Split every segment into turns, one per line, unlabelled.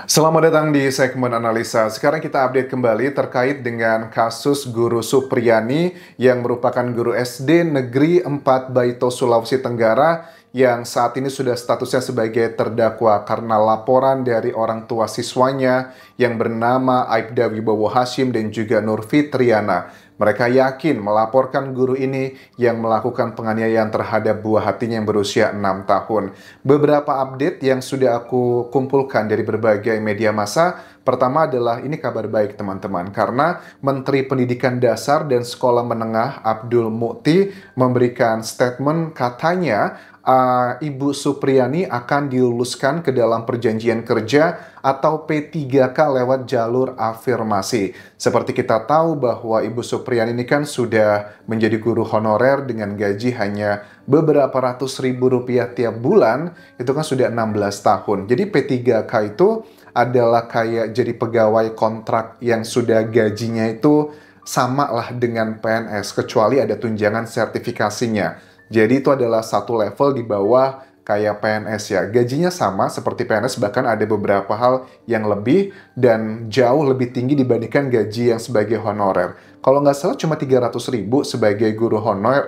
Selamat datang di segmen analisa. Sekarang kita update kembali terkait dengan kasus Guru Supriyani yang merupakan guru SD Negeri 4 Baito, Sulawesi Tenggara yang saat ini sudah statusnya sebagai terdakwa karena laporan dari orang tua siswanya yang bernama Aibda Wibowo Hashim dan juga Nur Fitriana. Mereka yakin melaporkan guru ini yang melakukan penganiayaan terhadap buah hatinya yang berusia 6 tahun. Beberapa update yang sudah aku kumpulkan dari berbagai media massa. Pertama adalah ini kabar baik teman-teman, karena Menteri Pendidikan Dasar dan Sekolah Menengah Abdul Mukti memberikan statement katanya Ibu Supriyani akan diluluskan ke dalam perjanjian kerja atau P3K lewat jalur afirmasi. Seperti kita tahu bahwa Ibu Supriyani ini kan sudah menjadi guru honorer dengan gaji hanya beberapa ratus ribu rupiah tiap bulan, itu kan sudah 16 tahun. Jadi P3K itu adalah kayak jadi pegawai kontrak yang sudah gajinya itu sama lah dengan PNS, kecuali ada tunjangan sertifikasinya. Jadi itu adalah satu level di bawah kayak PNS ya. Gajinya sama seperti PNS, bahkan ada beberapa hal yang lebih dan jauh lebih tinggi dibandingkan gaji yang sebagai honorer. Kalau nggak salah cuma 300 ribu sebagai guru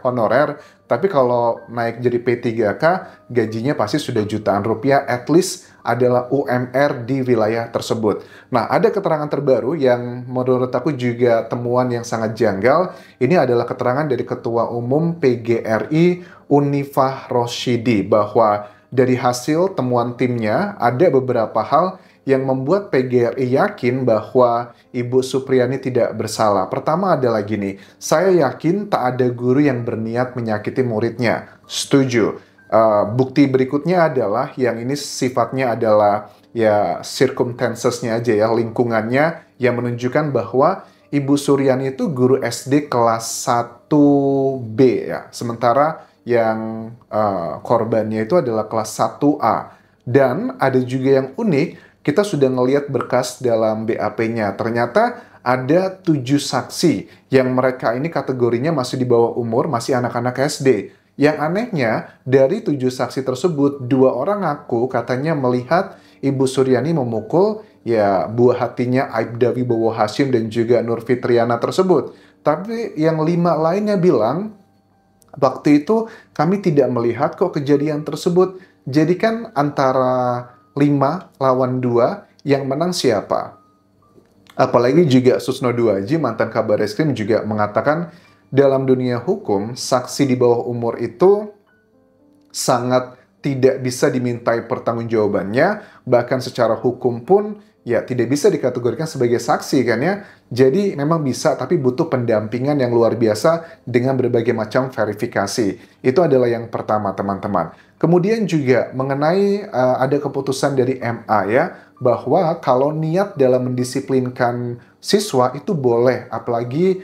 honorer, tapi kalau naik jadi P3K, gajinya pasti sudah jutaan rupiah, at least adalah UMR di wilayah tersebut. Nah, ada keterangan terbaru yang menurut aku juga temuan yang sangat janggal. Ini adalah keterangan dari Ketua Umum PGRI Unifah Rosyidi bahwa dari hasil temuan timnya ada beberapa hal yang membuat PGRI yakin bahwa Ibu Supriyani tidak bersalah. Pertama adalah gini, saya yakin tak ada guru yang berniat menyakiti muridnya. Setuju. Bukti berikutnya adalah yang ini sifatnya adalah ya circumstances-nya aja ya, lingkungannya yang menunjukkan bahwa Ibu Suryani itu guru SD kelas 1B ya. Sementara yang korbannya itu adalah kelas 1A. Dan ada juga yang unik, kita sudah ngelihat berkas dalam BAP-nya. Ternyata ada 7 saksi yang mereka ini kategorinya masih di bawah umur, masih anak-anak SD. Yang anehnya, dari 7 saksi tersebut, 2 orang ngaku katanya melihat Ibu Suryani memukul ya buah hatinya Aibda Wibowo Hashim dan juga Nur Fitriana tersebut. Tapi yang 5 lainnya bilang, waktu itu kami tidak melihat kok kejadian tersebut. Jadi kan antara 5 lawan 2, yang menang siapa? Apalagi juga Susno Duaji, mantan Kabar Eskrim, juga mengatakan dalam dunia hukum, saksi di bawah umur itu sangat tidak bisa dimintai pertanggungjawabannya, bahkan secara hukum pun ya tidak bisa dikategorikan sebagai saksi kan ya. Jadi memang bisa, tapi butuh pendampingan yang luar biasa dengan berbagai macam verifikasi. Itu adalah yang pertama teman-teman. Kemudian juga mengenai ada keputusan dari MA ya, bahwa kalau niat dalam mendisiplinkan siswa itu boleh, apalagi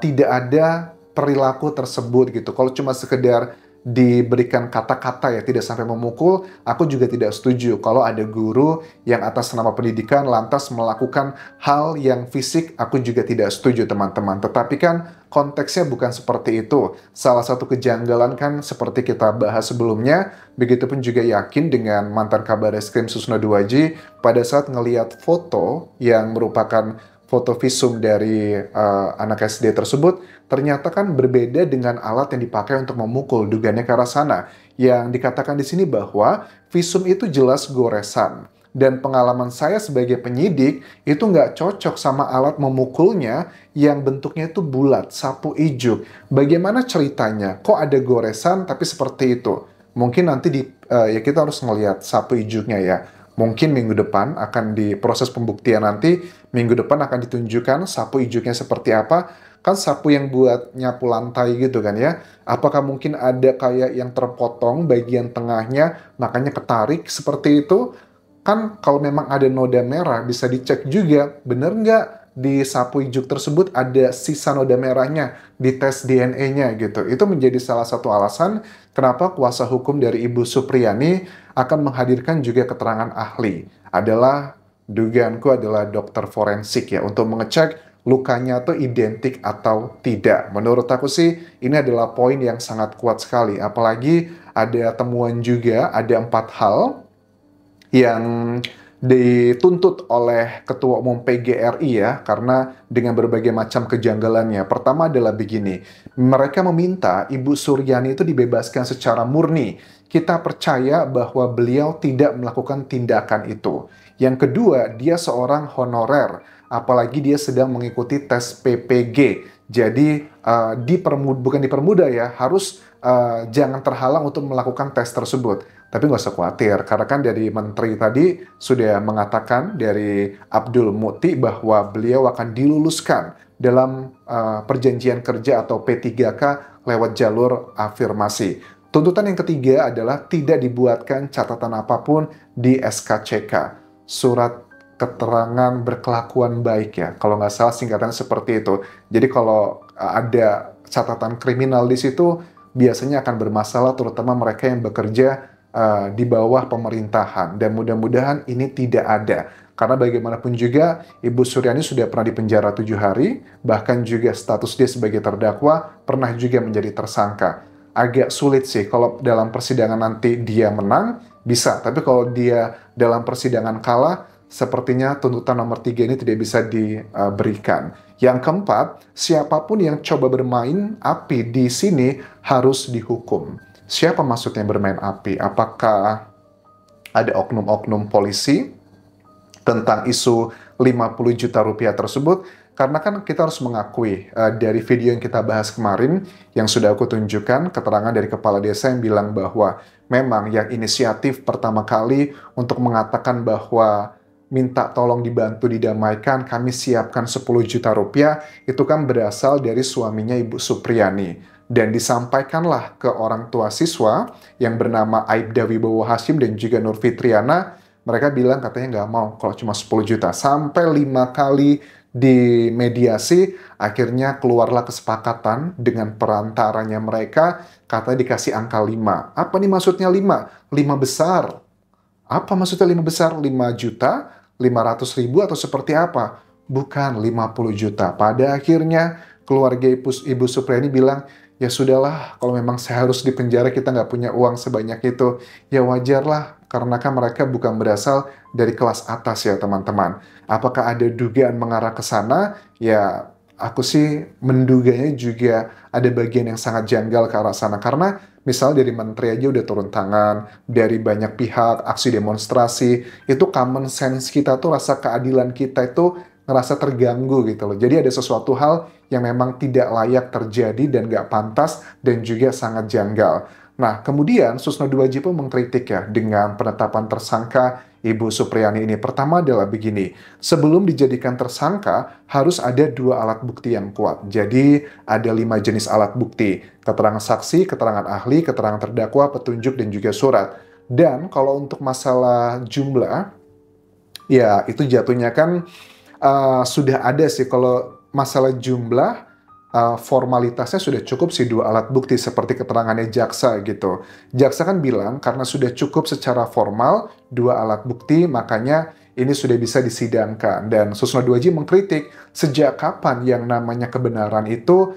tidak ada perilaku tersebut gitu. Kalau cuma sekedar diberikan kata-kata ya, tidak sampai memukul, aku juga tidak setuju kalau ada guru yang atas nama pendidikan lantas melakukan hal yang fisik. Aku juga tidak setuju teman-teman. Tetapi kan konteksnya bukan seperti itu. Salah satu kejanggalan kan seperti kita bahas sebelumnya, begitupun juga yakin dengan mantan Kabar Eskrim Susno Duaji pada saat ngelihat foto yang merupakan foto visum dari anak SD tersebut, ternyata kan berbeda dengan alat yang dipakai untuk memukul, dugaannya ke arah sana. Yang dikatakan di sini bahwa visum itu jelas goresan. Dan pengalaman saya sebagai penyidik, itu nggak cocok sama alat memukulnya yang bentuknya itu bulat, sapu ijuk. Bagaimana ceritanya? Kok ada goresan tapi seperti itu? Mungkin nanti ya kita harus ngelihat sapu ijuknya ya. Mungkin minggu depan akan di proses pembuktian nanti, minggu depan akan ditunjukkan sapu ijuknya seperti apa. Kan sapu yang buat nyapu lantai gitu kan ya. Apakah mungkin ada kayak yang terpotong bagian tengahnya, makanya ketarik seperti itu? Kan kalau memang ada noda merah, bisa dicek juga, bener nggak di sapu ijuk tersebut ada sisa noda merahnya, di tes DNA-nya gitu. Itu menjadi salah satu alasan kenapa kuasa hukum dari Ibu Supriyani akan menghadirkan juga keterangan ahli. Dugaanku adalah dokter forensik ya, untuk mengecek lukanya tuh identik atau tidak. Menurut aku sih ini adalah poin yang sangat kuat sekali. Apalagi ada temuan juga, ada 4 hal yang dituntut oleh Ketua Umum PGRI ya, karena dengan berbagai macam kejanggalannya. Pertama adalah begini, mereka meminta Ibu Suryani itu dibebaskan secara murni. Kita percaya bahwa beliau tidak melakukan tindakan itu. Yang kedua, dia seorang honorer, apalagi dia sedang mengikuti tes PPG. Jadi bukan dipermudah ya, harus jangan terhalang untuk melakukan tes tersebut. Tapi nggak usah khawatir, karena kan dari Menteri tadi sudah mengatakan dari Abdul Muti bahwa beliau akan diluluskan dalam perjanjian kerja atau P3K lewat jalur afirmasi. Tuntutan yang ketiga adalah tidak dibuatkan catatan apapun di SKCK, surat keterangan berkelakuan baik ya, kalau nggak salah singkatannya seperti itu. Jadi kalau ada catatan kriminal di situ, biasanya akan bermasalah, terutama mereka yang bekerja di bawah pemerintahan. Dan mudah-mudahan ini tidak ada. Karena bagaimanapun juga, Ibu Suryani sudah pernah dipenjara 7 hari, bahkan juga status dia sebagai terdakwa, pernah juga menjadi tersangka. Agak sulit sih, kalau dalam persidangan nanti dia menang, bisa. Tapi kalau dia dalam persidangan kalah, sepertinya tuntutan nomor 3 ini tidak bisa diberikan. Yang keempat, siapapun yang coba bermain api di sini harus dihukum. Siapa maksudnya bermain api? Apakah ada oknum-oknum polisi tentang isu 50 juta rupiah tersebut? Karena kan kita harus mengakui dari video yang kita bahas kemarin, yang sudah aku tunjukkan, keterangan dari kepala desa yang bilang bahwa memang yang inisiatif pertama kali untuk mengatakan bahwa minta tolong dibantu didamaikan, kami siapkan 10 juta rupiah, itu kan berasal dari suaminya Ibu Supriyani. Dan disampaikanlah ke orang tua siswa yang bernama Aibda Wibowo Hashim dan juga Nur Fitriana. Mereka bilang katanya nggak mau kalau cuma 10 juta. Sampai 5 kali di mediasi, akhirnya keluarlah kesepakatan dengan perantaranya mereka, katanya dikasih angka 5. Apa nih maksudnya 5? 5 besar. Apa maksudnya 5 besar? 5 juta, 500 ribu atau seperti apa? Bukan 50 juta. Pada akhirnya keluarga Ibu Supriyani bilang, ya sudahlah, kalau memang saya harus dipenjara, kita nggak punya uang sebanyak itu. Ya wajarlah, karena kan mereka bukan berasal dari kelas atas ya teman-teman. Apakah ada dugaan mengarah ke sana? Ya aku sih menduganya juga ada bagian yang sangat janggal ke arah sana. Karena misal dari menteri aja udah turun tangan, dari banyak pihak, aksi demonstrasi, itu common sense kita tuh, rasa keadilan kita itu ngerasa terganggu gitu loh. Jadi ada sesuatu hal yang memang tidak layak terjadi dan gak pantas dan juga sangat janggal. Nah, kemudian Susno 2J pun mengkritik ya dengan penetapan tersangka Ibu Supriyani ini. Pertama adalah begini, sebelum dijadikan tersangka harus ada 2 alat bukti yang kuat. Jadi ada 5 jenis alat bukti, keterangan saksi, keterangan ahli, keterangan terdakwa, petunjuk, dan juga surat. Dan kalau untuk masalah jumlah, ya itu jatuhnya kan sudah ada sih. Kalau masalah jumlah, formalitasnya sudah cukup sih 2 alat bukti seperti keterangannya jaksa gitu. Jaksa kan bilang karena sudah cukup secara formal 2 alat bukti, makanya ini sudah bisa disidangkan. Dan Susno 2J mengkritik sejak kapan yang namanya kebenaran itu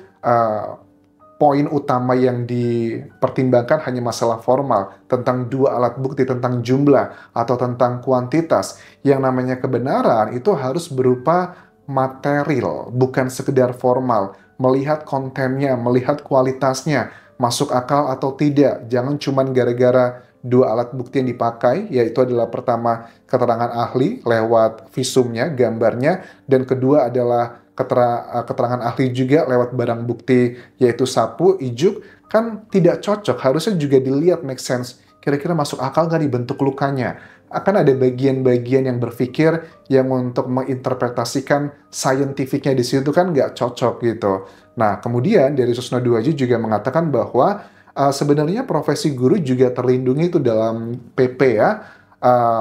poin utama yang dipertimbangkan hanya masalah formal, tentang 2 alat bukti, tentang jumlah atau tentang kuantitas. Yang namanya kebenaran itu harus berupa material, bukan sekedar formal. Melihat kontennya, melihat kualitasnya, masuk akal atau tidak. Jangan cuma gara-gara 2 alat bukti yang dipakai, yaitu adalah pertama keterangan ahli lewat visumnya, gambarnya, dan kedua adalah keterangan ahli juga lewat barang bukti, yaitu sapu, ijuk, kan tidak cocok. Harusnya juga dilihat make sense. Kira-kira masuk akal nggak dibentuk lukanya? Akan ada bagian-bagian yang berpikir yang untuk menginterpretasikan scientificnya di situ kan nggak cocok gitu. Nah, kemudian dari Susno 2J juga mengatakan bahwa sebenarnya profesi guru juga terlindungi itu dalam PP ya,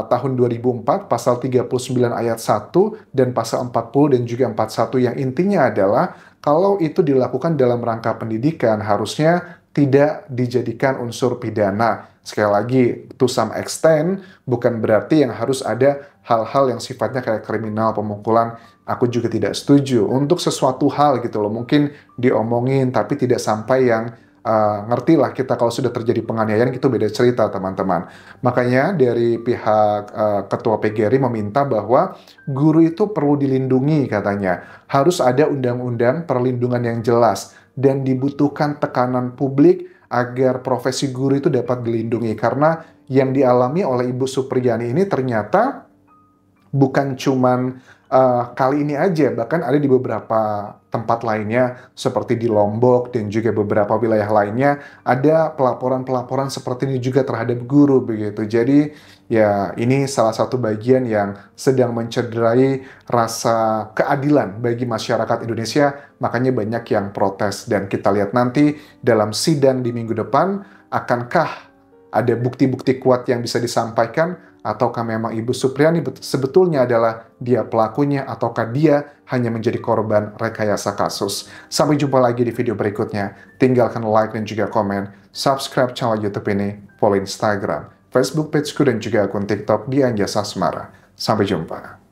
tahun 2004 pasal 39 ayat 1 dan pasal 40 dan juga 41, yang intinya adalah kalau itu dilakukan dalam rangka pendidikan harusnya tidak dijadikan unsur pidana. Sekali lagi, to some extent, bukan berarti yang harus ada hal-hal yang sifatnya kayak kriminal, pemukulan. Aku juga tidak setuju. Untuk sesuatu hal gitu loh, mungkin diomongin, tapi tidak sampai yang ngerti lah kita kalau sudah terjadi penganiayaan itu beda cerita teman-teman. Makanya dari pihak Ketua PGRI meminta bahwa guru itu perlu dilindungi katanya. Harus ada undang-undang perlindungan yang jelas dan dibutuhkan tekanan publik agar profesi guru itu dapat dilindungi. Karena yang dialami oleh Ibu Supriyani ini ternyata bukan cuman kali ini aja, bahkan ada di beberapa tempat lainnya seperti di Lombok dan juga beberapa wilayah lainnya ada pelaporan-pelaporan seperti ini juga terhadap guru begitu. Jadi ya ini salah satu bagian yang sedang mencederai rasa keadilan bagi masyarakat Indonesia, makanya banyak yang protes dan kita lihat nanti dalam sidang di minggu depan akankah ada bukti-bukti kuat yang bisa disampaikan, ataukah memang Ibu Supriyani sebetulnya adalah dia pelakunya, ataukah dia hanya menjadi korban rekayasa kasus. Sampai jumpa lagi di video berikutnya. Tinggalkan like dan juga komen, subscribe channel YouTube ini, follow Instagram, Facebook pageku dan juga akun TikTok di Anjas Asmara. Sampai jumpa.